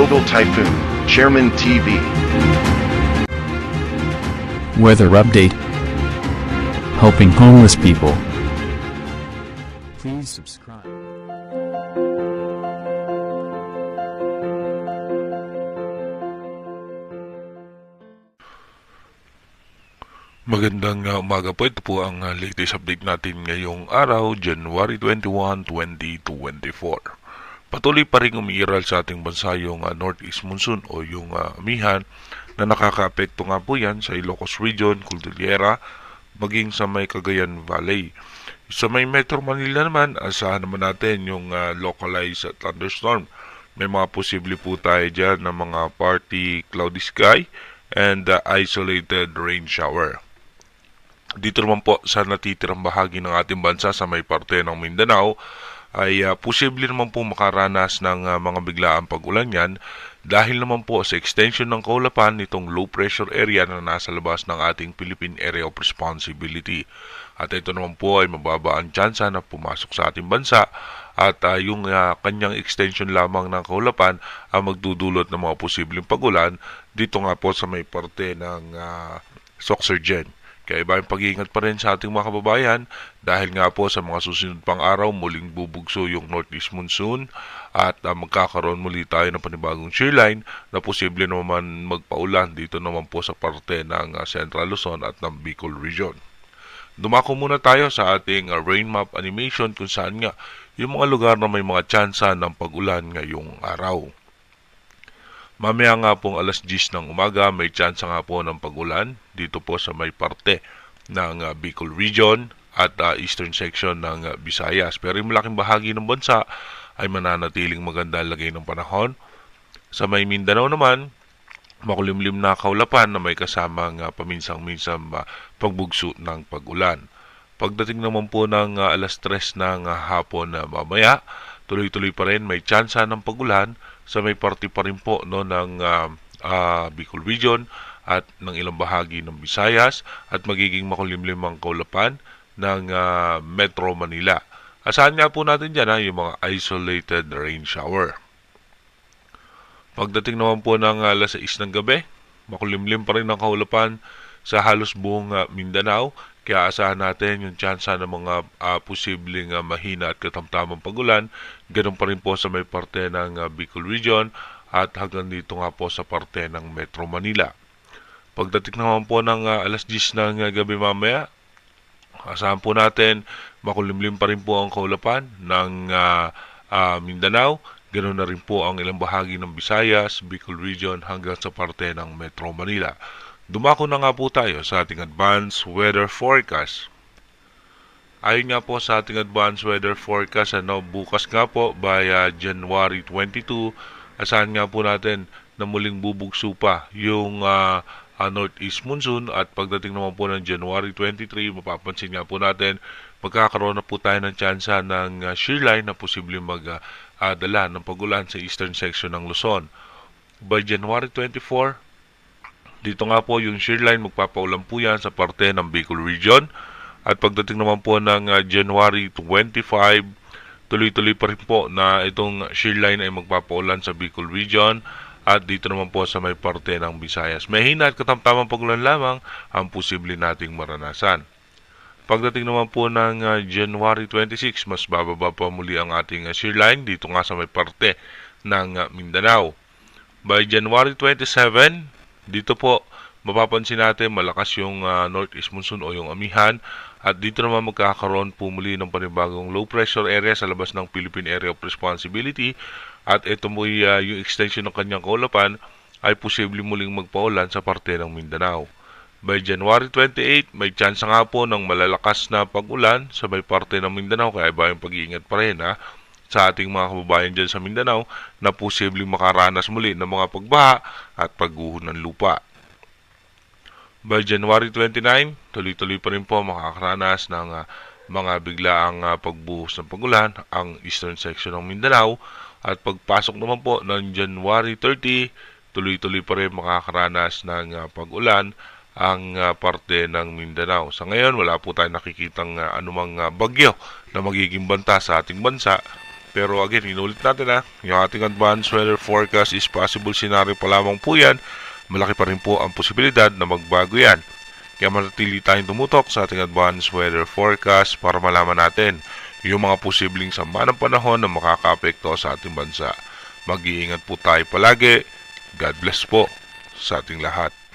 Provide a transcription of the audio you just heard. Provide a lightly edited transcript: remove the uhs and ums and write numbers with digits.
Global Typhoon, Chairman TV. Weather update. Helping homeless people. Please subscribe. Magandang umaga po. Ito po ang latest update natin ngayong araw, January 21, 2024. Patuloy pa rin umiiral sa ating bansa yung Northeast Monsoon o yung amihan na nakaka-apekto nga po yan sa Ilocos Region, Cordillera, maging sa may Cagayan Valley. Sa may Metro Manila naman, asahan naman natin yung localized thunderstorm. May mga posible po tayo dyan ng mga partly cloudy sky and isolated rain shower. Dito naman po sa natitirang bahagi ng ating bansa sa may parte ng Mindanao ay posible naman po makaranas ng mga biglaang pag-ulan yan dahil naman po sa extension ng kaulapan nitong low pressure area na nasa labas ng ating Philippine Area of Responsibility. At ito naman po ay mababa ang tsansa na pumasok sa ating bansa at yung kanyang extension lamang ng kaulapan ang magdudulot ng mga posibleng pag-ulan dito nga po sa may parte ng Sorsogon. Kaya iba yung pag-iingat pa rin sa ating mga kababayan dahil nga po sa mga susunod pang araw muling bubugso yung Northeast Monsoon at magkakaroon muli tayo ng panibagong shearline na posible naman magpaulan dito naman po sa parte ng Central Luzon at ng Bicol Region. Dumako muna tayo sa ating rain map animation kung saan nga yung mga lugar na may mga tsansa ng pag-ulan ngayong araw. Mamaya nga pong alas 10 ng umaga, may chance nga po ng pag-ulan dito po sa may parte ng Bicol Region at eastern section ng Visayas. Pero yung malaking bahagi ng bansa ay mananatiling maganda lagay ng panahon. Sa may Mindanao naman, makulimlim na kaulapan na may kasamang paminsang-minsang pagbugso ng pag-ulan. Pagdating naman po ng alas 3 ng hapon na mamaya, tuloy-tuloy pa rin may tsansa ng pag-ulan sa may parte pa rin po ng Bicol Region at ng ilang bahagi ng Visayas at magiging makulimlim ang kaulapan ng Metro Manila. Asahan nga po natin dyan yung mga isolated rain shower. Pagdating naman po ng alas 6 ng gabi, makulimlim pa rin ang kaulapan sa halos buong Mindanao. Kaya asahan natin yung tsansa ng mga posibleng mahina at katamtamang pag-ulan. Ganun pa rin po sa may parte ng Bicol Region at hanggang dito nga po sa parte ng Metro Manila. Pagdating naman po ng alas 10 ng gabi mamaya, asahan po natin makulimlim pa rin po ang kaulapan ng Mindanao. Ganun na rin po ang ilang bahagi ng Visayas, Bicol Region hanggang sa parte ng Metro Manila. Dumako na nga po tayo sa ating advanced weather forecast. Ayon nga po sa ating advanced weather forecast, bukas nga po by January 22, asahan nga po natin na muling bubugso pa yung Northeast Monsoon at pagdating naman po ng January 23, mapapansin nga po natin magkakaroon na po tayo ng tsansa ng shearline na posibleng magdala ng pag-ulan sa eastern section ng Luzon. By January 24, dito nga po yung shearline magpapaulan po yan sa parte ng Bicol Region. At pagdating naman po ng January 25, tuloy-tuloy pa rin po na itong shearline ay magpapaulan sa Bicol Region. At dito naman po sa may parte ng Visayas. May hina at katamtamang pag-ulan lamang ang posible nating maranasan. Pagdating naman po ng January 26, mas bababa pa muli ang ating shearline dito nga sa may parte ng Mindanao. By January 27, dito po, mapapansin natin malakas yung Northeast Monsoon o yung amihan at dito naman magkakaroon po muli ng panibagong low pressure area sa labas ng Philippine Area of Responsibility at ito mo yung extension ng kanyang kaulapan ay posible muling magpaulan sa parte ng Mindanao. By January 28, may chance nga po ng malalakas na pag-ulan sa may parte ng Mindanao kaya ba yung pag-iingat pa rin sa ating mga kababayan dyan sa Mindanao na posibleng makaranas muli ng mga pagbaha at pagguho ng lupa. By January 29, tuloy-tuloy pa rin po makakaranas ng mga biglaang pagbuhos ng pagulan ang eastern section ng Mindanao at pagpasok naman po ng January 30, tuloy-tuloy pa rin makakaranas ng pag-ulan ang parte ng Mindanao. Sa ngayon, wala po tayong nakikitang anumang bagyo na magiging banta sa ating bansa. Pero again, inulit natin yung ating advanced weather forecast is possible scenario pa lamang po yan. Malaki pa rin po ang posibilidad na magbago yan. Kaya manatili tayong tumutok sa ating advanced weather forecast para malaman natin yung mga posibleng sama ng panahon na makakaapekto sa ating bansa. Mag-iingat po tayo palagi. God bless po sa ating lahat.